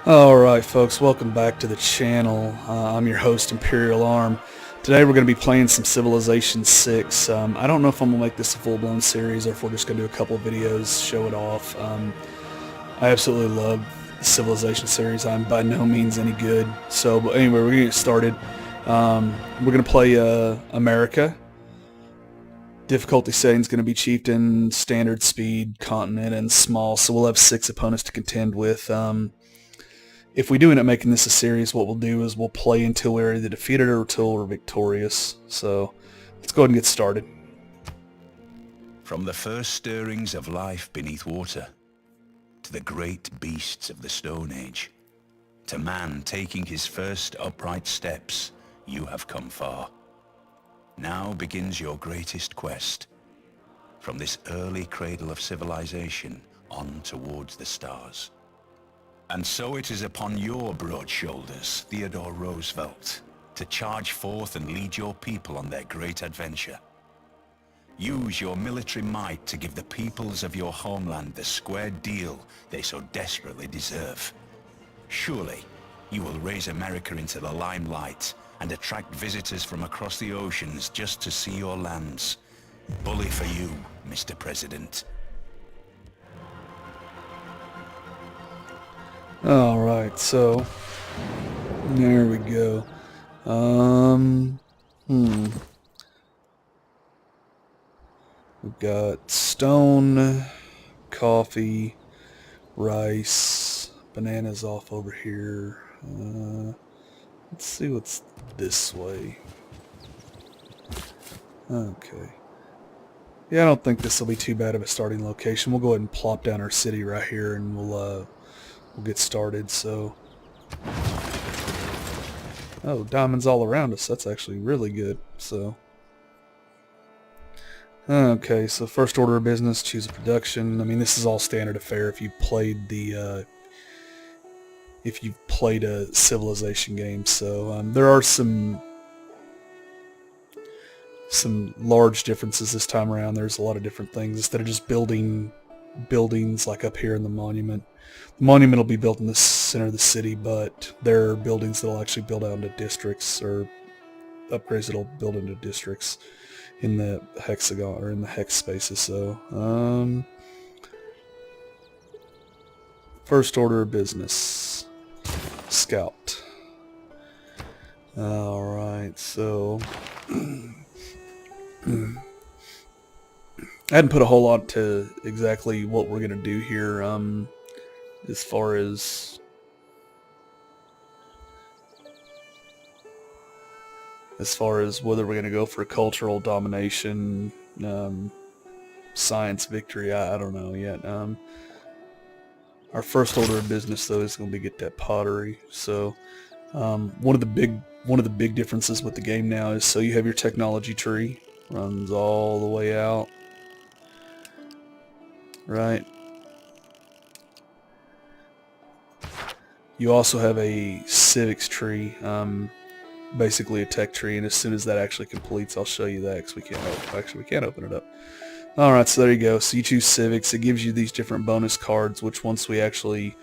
Alright folks, welcome back to the channel. I'm your host Imperial Arm. Today we're going to be playing some Civilization 6. I don't know if I'm going to make this a full-blown series or if we're just going to do a couple of videos, show it off. I absolutely love the Civilization series. I'm by no means any good. But anyway, we're going to get started. We're going to play Merica. Difficulty setting is going to be Chieftain, Standard, Speed, Continent, and Small. So we'll have 6 opponents to contend with. If we do end up making this a series, what we'll do is we'll play until we're either defeated or until we're victorious. So let's go ahead and get started. From the first stirrings of life beneath water, to the great beasts of the Stone Age, to man taking his first upright steps, you have come far. Now begins your greatest quest, from this early cradle of civilization on towards the stars. And so it is upon your broad shoulders, Theodore Roosevelt, to charge forth and lead your people on their great adventure. Use your military might to give the peoples of your homeland the square deal they so desperately deserve. Surely, you will raise America into the limelight and attract visitors from across the oceans just to see your lands. Bully for you, Mr. President. Alright, so there we go. We've got stone, coffee, rice, bananas off over here. Let's see what's this way. Okay. Yeah, I don't think this will be too bad of a starting location. We'll go ahead and plop down our city right here and we'll get started. So, oh, diamonds all around us. That's actually really good. So, okay. So first order of business: choose a production. I mean, this is all standard affair. If you played if you've played a Civilization game. So there are some large differences this time around. There's a lot of different things instead of just building buildings like up here in the monument. The monument will be built in the center of the city, but there are buildings that will actually build out into districts, or upgrades that will build into districts in the hexagon or in the hex spaces. So first order of business: scout. Alright, so I hadn't put a whole lot to exactly what we're going to do here, as far as whether we're going to go for cultural domination, science victory. I don't know yet. Our first order of business, though, is going to be get that pottery. So one of the big differences with the game now is, so you have your technology tree, runs all the way out, right? You also have a civics tree, basically a tech tree, and as soon as that actually completes, I'll show you that, because we can't open it up. Alright, so there you go. So you choose civics. It gives you these different bonus cards, which once we actually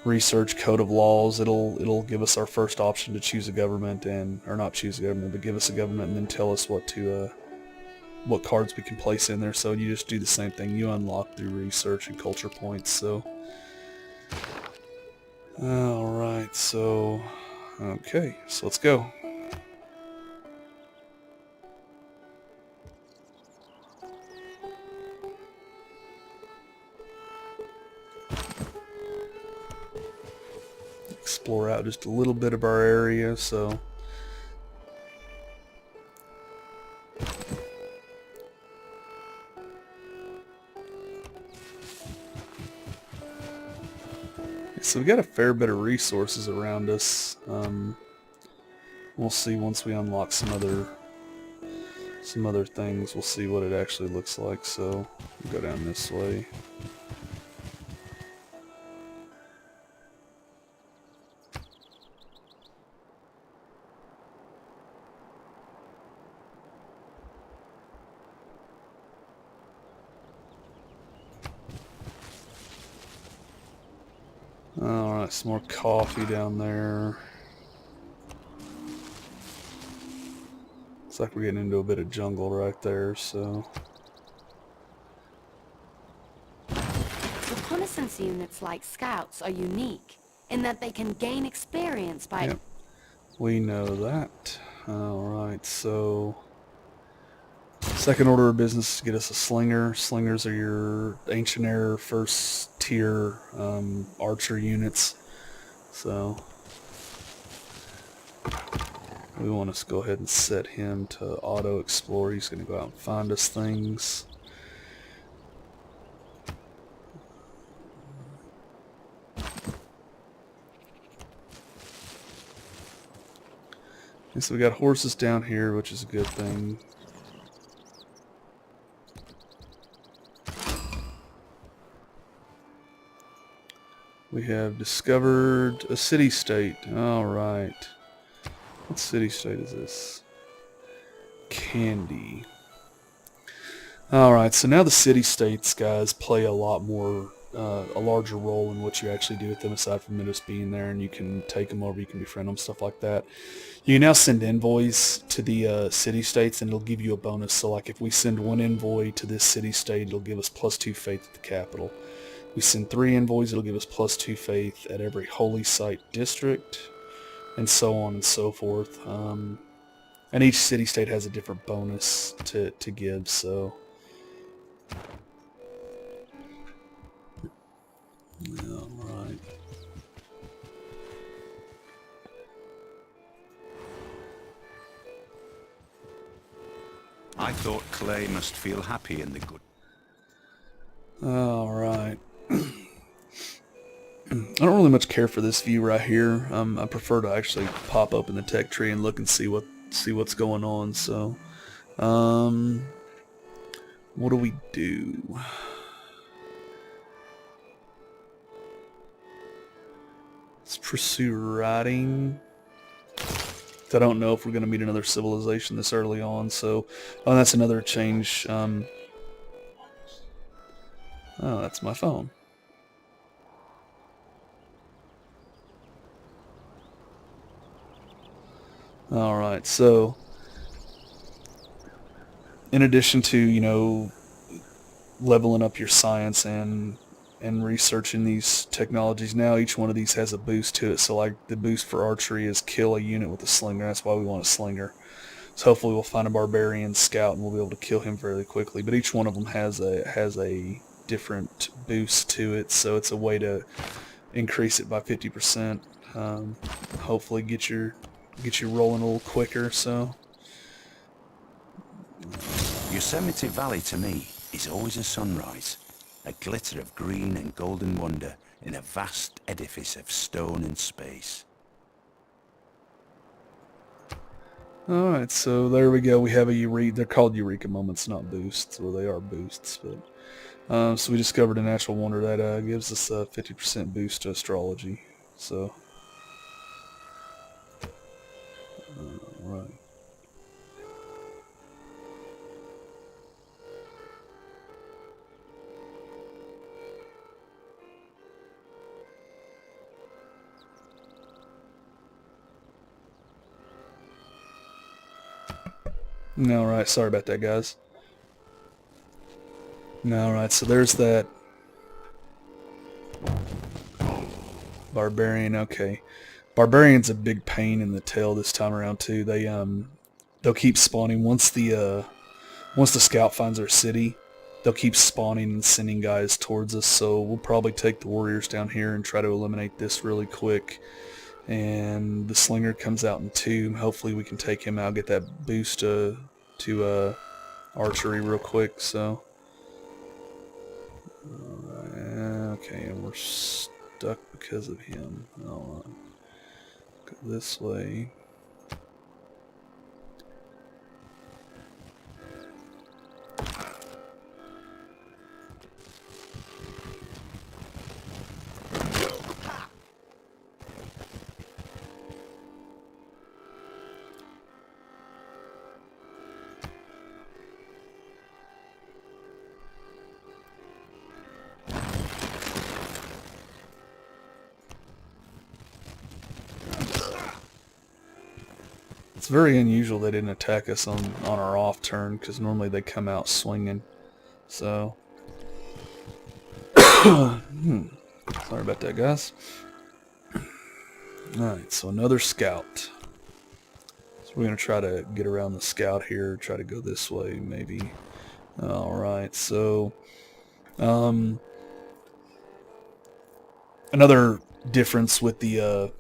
research code of laws, it'll give us our first option to choose a government, or not choose a government, but give us a government and then tell us what cards we can place in there. So you just do the same thing. You unlock through research and culture points. So alright, so okay, so let's go. Explore out just a little bit of our area. So we got a fair bit of resources around us. We'll see once we unlock some other things. We'll see what it actually looks like. So we'll go down this way. Alright, some more coffee down there. Looks like we're getting into a bit of jungle right there, so... Reconnaissance units like scouts are unique in that they can gain experience by... Yep, we know that. Alright, so... Second order of business is to get us a slinger. Slingers are your Ancient Era first tier archer units. So we want to go ahead and set him to auto explore. He's going to go out and find us things. And so we got horses down here, which is a good thing. We have discovered a city-state. Alright. What city-state is this? Candy. Alright, so now the city-states, guys, play a lot more, a larger role in what you actually do with them, aside from them just being there, and you can take them over, you can befriend them, stuff like that. You can now send envoys to the city-states, and it'll give you a bonus. So, like, if we send one envoy to this city-state, it'll give us +2 faith at the capital. We send 3 envoys, it'll give us +2 faith at every holy site district, and so on and so forth. And each city-state has a different bonus to give, so... Alright. I thought Clay must feel happy in the good. Alright. I don't really much care for this view right here. I prefer to actually pop open the tech tree and look and see what's going on. So, what do we do? Let's pursue riding. I don't know if we're going to meet another civilization this early on. So, oh, that's another change. Oh, that's my phone. Alright, so in addition to, you know, leveling up your science and researching these technologies, now each one of these has a boost to it. So like the boost for archery is kill a unit with a slinger. That's why we want a slinger. So hopefully we'll find a barbarian scout and we'll be able to kill him fairly quickly. But each one of them has a different boost to it, so it's a way to increase it by 50%. Hopefully get you rolling a little quicker. So Yosemite Valley to me is always a sunrise, a glitter of green and golden wonder in a vast edifice of stone and space. alright, so there we go. We have a Eureka. They're called Eureka moments, not boosts. Well, they are boosts, but so we discovered a natural wonder that gives us a 50% boost to astrology. So right. No, right. Sorry about that, guys. No, right. So there's that barbarian. Okay, barbarian's a big pain in the tail this time around too. They'll keep spawning once the scout finds our city. They'll keep spawning and sending guys towards us. So we'll probably take the warriors down here and try to eliminate this really quick. And the slinger comes out in 2. Hopefully we can take him out, get that boost to archery real quick. So okay, and we're stuck because of him. I'll go this way. very unusual they didn't attack us on our off turn, because normally they come out swinging. So, sorry about that, guys. Alright, so another scout. So we're going to try to get around the scout here, try to go this way, maybe. Alright, so another difference with the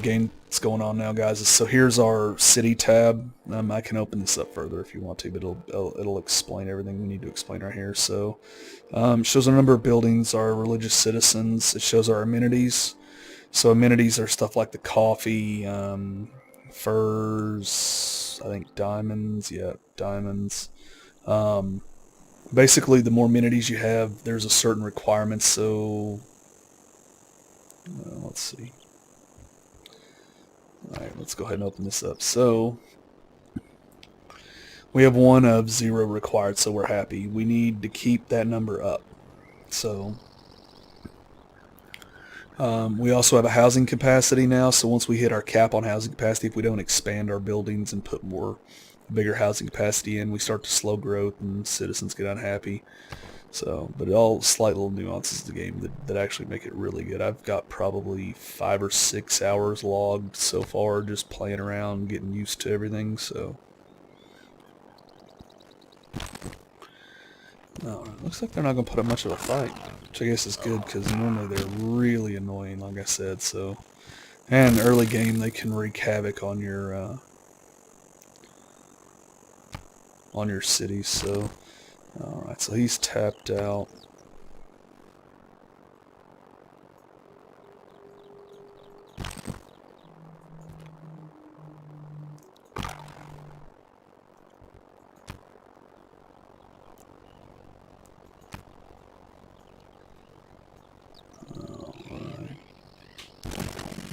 game that's going on now, guys, is so here's our city tab. I can open this up further if you want to, but it'll explain everything we need to explain right here. So it shows our number of buildings, our religious citizens. It shows our amenities. So amenities are stuff like the coffee, furs, I think diamonds. Yeah, diamonds. Basically, the more amenities you have, there's a certain requirement. So let's see. Alright, let's go ahead and open this up. So we have 1 of 0 required, so we're happy. We need to keep that number up. So we also have a housing capacity now, so once we hit our cap on housing capacity, if we don't expand our buildings and put bigger housing capacity in, we start to slow growth and citizens get unhappy. So, but all slight little nuances of the game that actually make it really good. I've got probably 5 or 6 hours logged so far just playing around, getting used to everything, so. Alright, looks like they're not going to put up much of a fight, which I guess is good because normally they're really annoying, like I said, so. And early game, they can wreak havoc on your cities, so. Alright, so he's tapped out.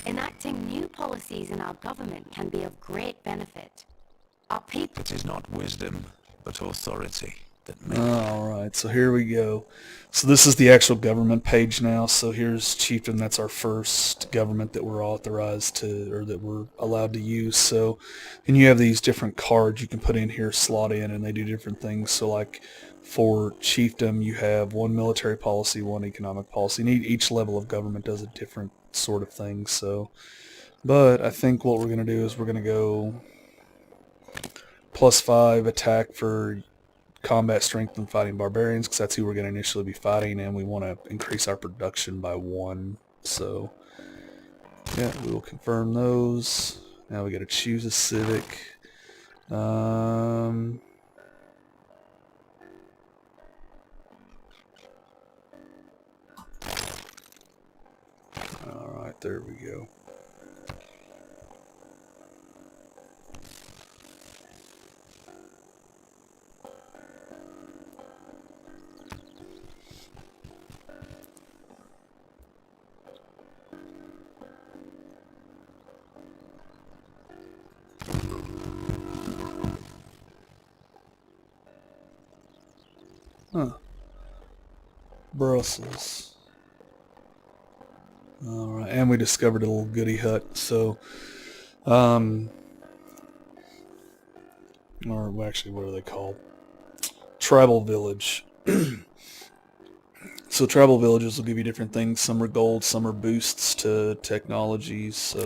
Enacting new policies in our government can be of great benefit. Our people... It is not wisdom, but authority that makes. Alright, so here we go. So this is the actual government page now. So here's Chieftain. That's our first government that we're authorized to, or that we're allowed to use. So, and you have these different cards you can put in here, slot in, and they do different things. So like for Chiefdom, you have 1 military policy, 1 economic policy. And each level of government does a different sort of thing. So, but I think what we're going to do is we're going to go +5 attack for combat strength and fighting barbarians, because that's who we're going to initially be fighting, and we want to increase our production by 1. So yeah, we will confirm those. Now we got to choose a civic. Alright, there we go. Huh. Brussels. Alright, and we discovered a little goody hut, so, or actually, what are they called? Tribal village. So tribal villages will give you different things. Some are gold, some are boosts to technologies, so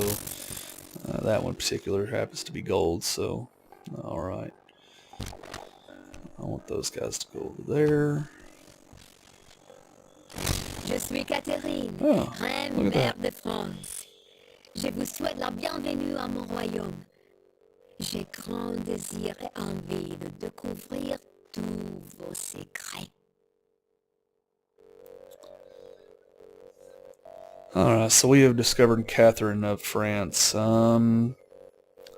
that one in particular happens to be gold, so, alright. I want those guys to go over there. Je suis Catherine, Oh, reine look at mère that. de France. Je vous souhaite la bienvenue à mon royaume. J'ai grand désir et envie de découvrir tous vos secrets. Alright, so we have discovered Catherine of France.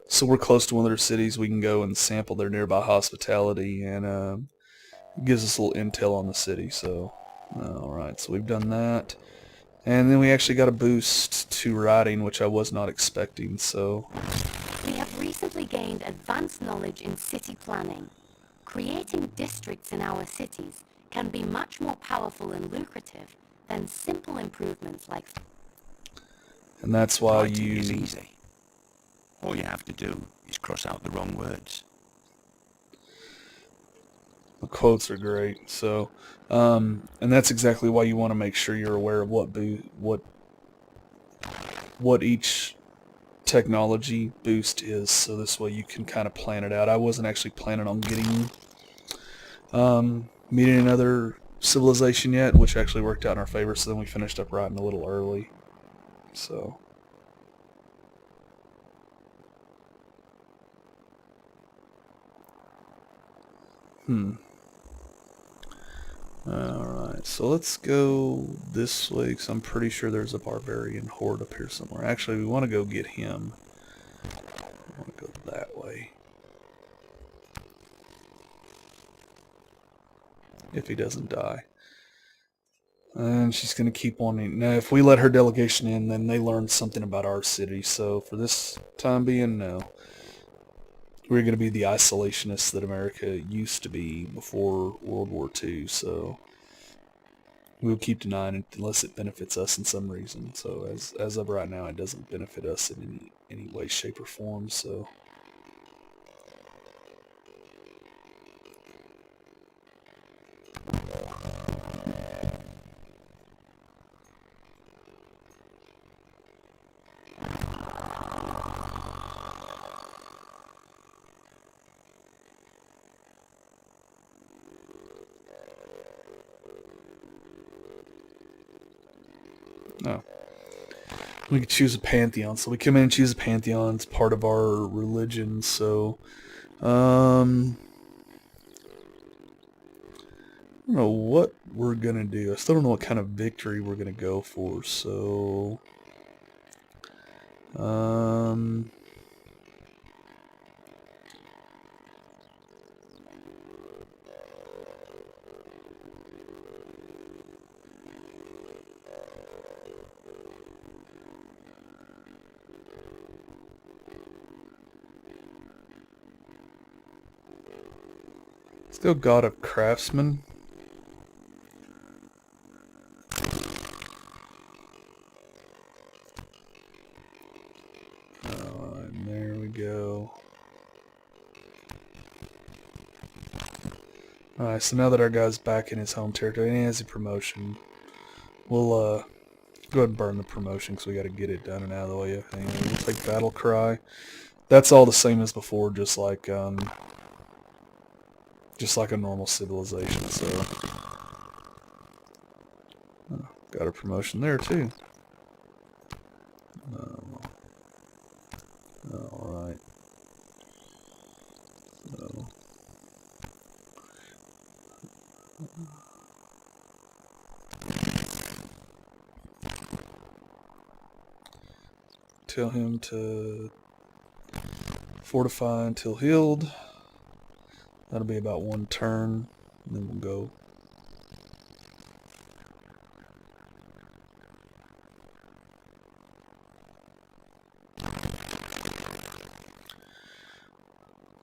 So we're close to one of their cities. We can go and sample their nearby hospitality, and it gives us a little intel on the city. So, alright, so we've done that. And then we actually got a boost to riding, which I was not expecting, so... We have recently gained advanced knowledge in city planning. Creating districts in our cities can be much more powerful and lucrative than simple improvements like... And that's why Fighting is you... easy. All you have to do is cross out the wrong words. The quotes are great. So, and that's exactly why you want to make sure you're aware of what each technology boost is, so this way you can kind of plan it out. I wasn't actually planning on meeting another civilization yet, which actually worked out in our favor, so then we finished up riding a little early. So alright, so let's go this way, because I'm pretty sure there's a barbarian horde up here somewhere. Actually, we want to go get him. I want to go that way. If he doesn't die. And she's going to keep wanting... Now, if we let her delegation in, then they learn something about our city. So, for this time being, no. We're going to be the isolationists that America used to be before World War II, so... we'll keep denying it unless it benefits us in some reason. So, as of right now, it doesn't benefit us in any way, shape, or form, so... No. We could choose a pantheon. So we come in and choose a pantheon. It's part of our religion. So, I don't know what we're going to do. I still don't know what kind of victory we're going to go for. So, let's go God of Craftsmen. Alright, there we go. Alright, so now that our guy's back in his home territory and he has a promotion, we'll go ahead and burn the promotion because we got to get it done and out of the way. And we'll take Battle Cry. That's all the same as before, just like a normal civilization. So got a promotion there too. All right. So, tell him to fortify until healed. That'll be about one turn, and then we'll go.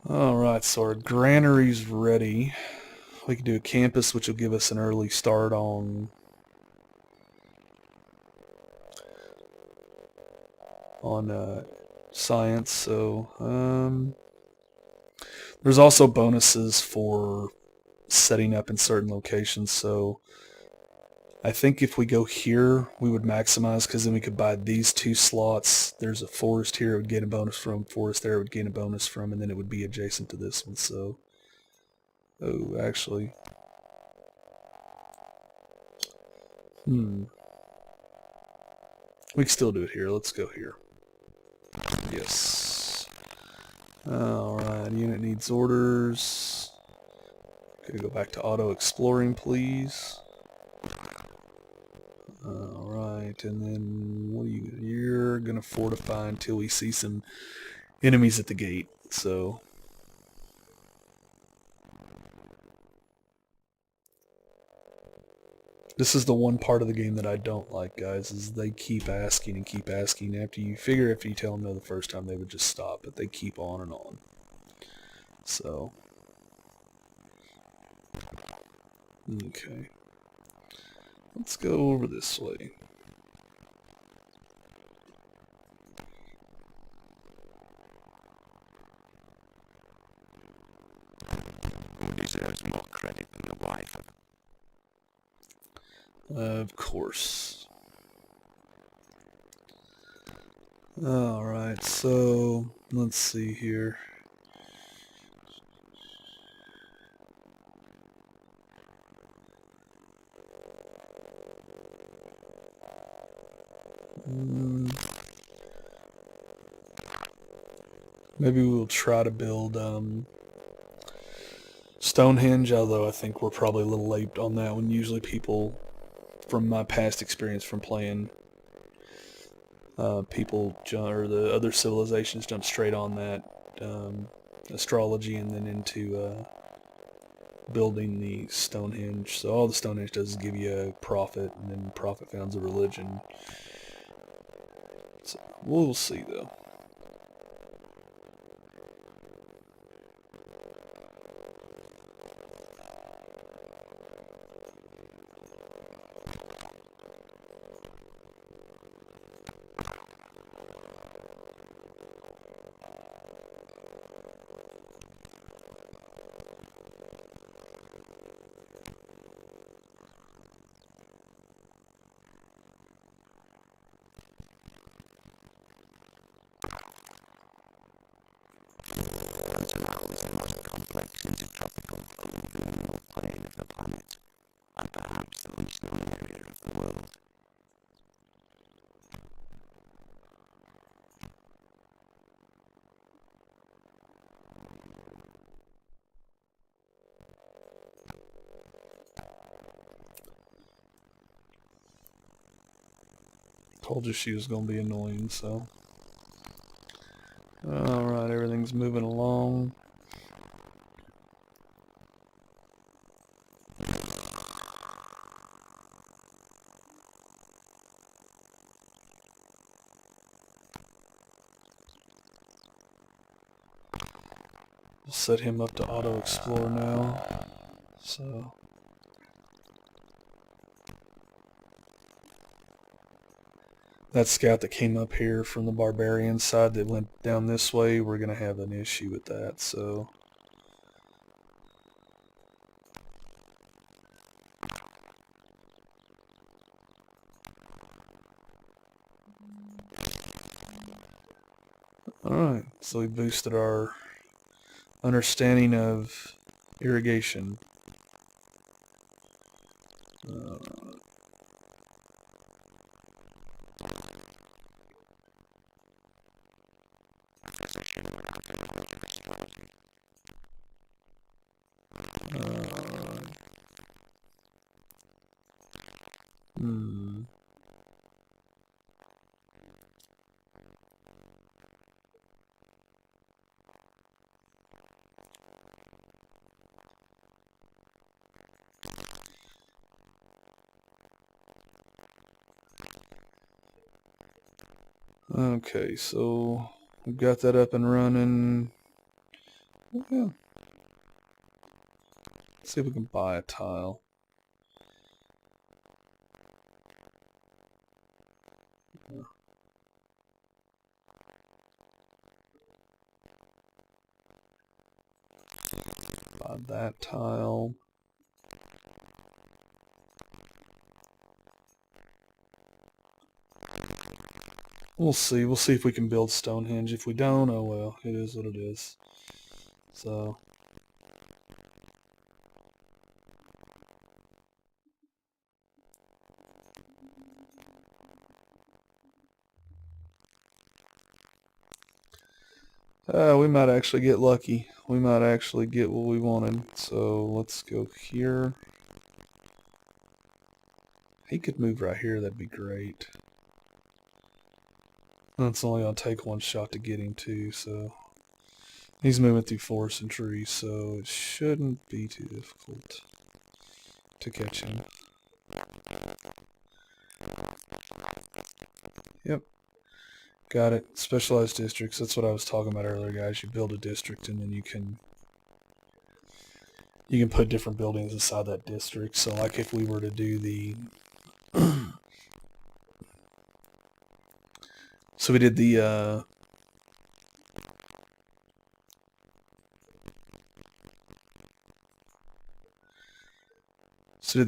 Alright, so our granary's ready. We can do a campus, which will give us an early start on science. So there's also bonuses for setting up in certain locations. So I think if we go here, we would maximize, because then we could buy these two slots. There's a forest here, it would gain a bonus from. Forest there, it would gain a bonus from, and then it would be adjacent to this one. So, oh, actually, we can still do it here. Let's go here. Yes. Alright, unit needs orders. Gotta go back to auto exploring, please. Alright, and then what are you? You're gonna fortify until we see some enemies at the gate. So this is the one part of the game that I don't like, guys, is they keep asking and keep asking. After you tell them no the first time, they would just stop, but they keep on and on. So okay. Let's go over this way. Of course. Alright, so let's see here. Maybe we'll try to build Stonehenge, although I think we're probably a little late on that one. Usually people, from my past experience from playing, or the other civilizations jump straight on that astrology and then into building the Stonehenge. So all the Stonehenge does is give you a prophet, and then prophet founds a religion. So we'll see though. Pantanal is the most complex intertropical alluvial plain of the planet, and perhaps the least known area of the world. Told you she was going to be annoying, so. Alright, everything's moving along. We'll set him up to auto-explore now. So. That scout that came up here from the barbarian side that went down this way, we're going to have an issue with that, so. Alright, so we boosted our understanding of irrigation. Okay, so we've got that up and running. Yeah. Let's see if we can buy a tile. Buy that tile. We'll see. We'll see if we can build Stonehenge. If we don't, oh well. It is what it is. So. We might actually get lucky. We might actually get what we wanted. So let's go here. He could move right here. That'd be great. It's only going to take one shot to get him too, so. He's moving through forest and trees, so it shouldn't be too difficult to catch him. Yep. Got it. Specialized districts. That's what I was talking about earlier, guys. You build a district and then you can put different buildings inside that district. So like if we were to do the so we did the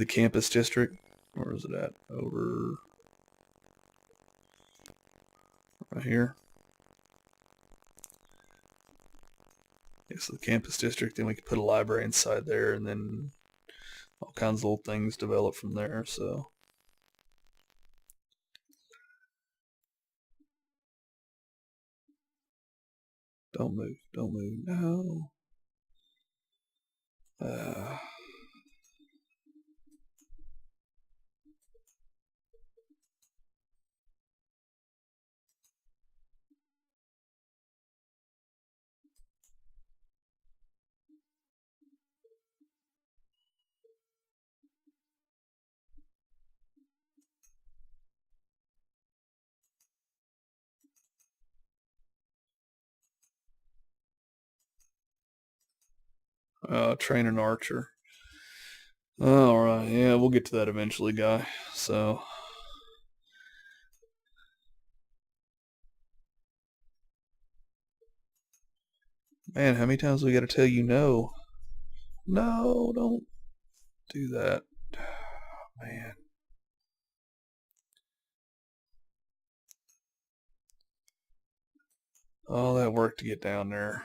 campus district. Where is it at? Over right here. Yes, the campus district. Then we can put a library inside there, and then all kinds of little things develop from there. So. Don't move. Don't move. No. Train an archer. Alright, yeah, we'll get to that eventually, guy. So, man, how many times we gotta tell you no? No, don't do that. Man. All that work to get down there.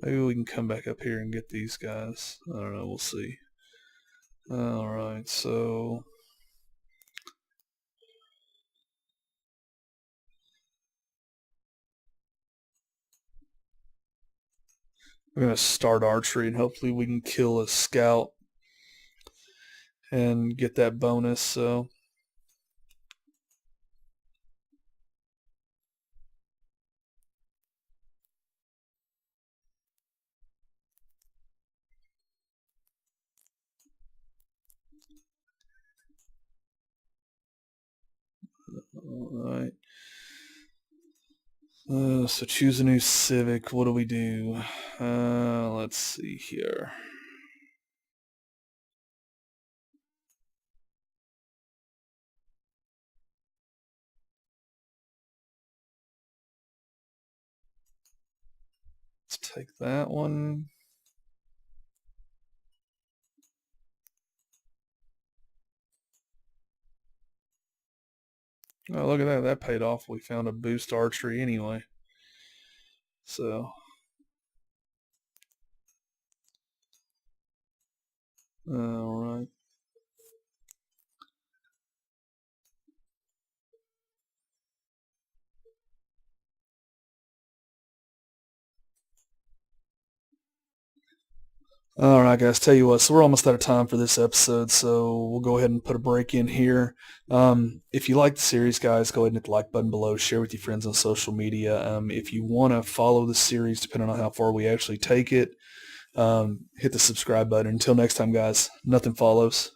Maybe we can come back up here and get these guys. I don't know, we'll see. Alright, so we're gonna start archery and hopefully we can kill a scout and get that bonus, so alright. So choose a new civic. What do we do? Let's see here. Let's take that one. Oh, look at that. That paid off. We found a boost archery anyway. So, alright. Alright, guys, tell you what, so we're almost out of time for this episode, so we'll go ahead and put a break in here. If you like the series, guys, go ahead and hit the like button below, share with your friends on social media. If you want to follow the series, depending on how far we actually take it, hit the subscribe button. Until next time, guys, nothing follows.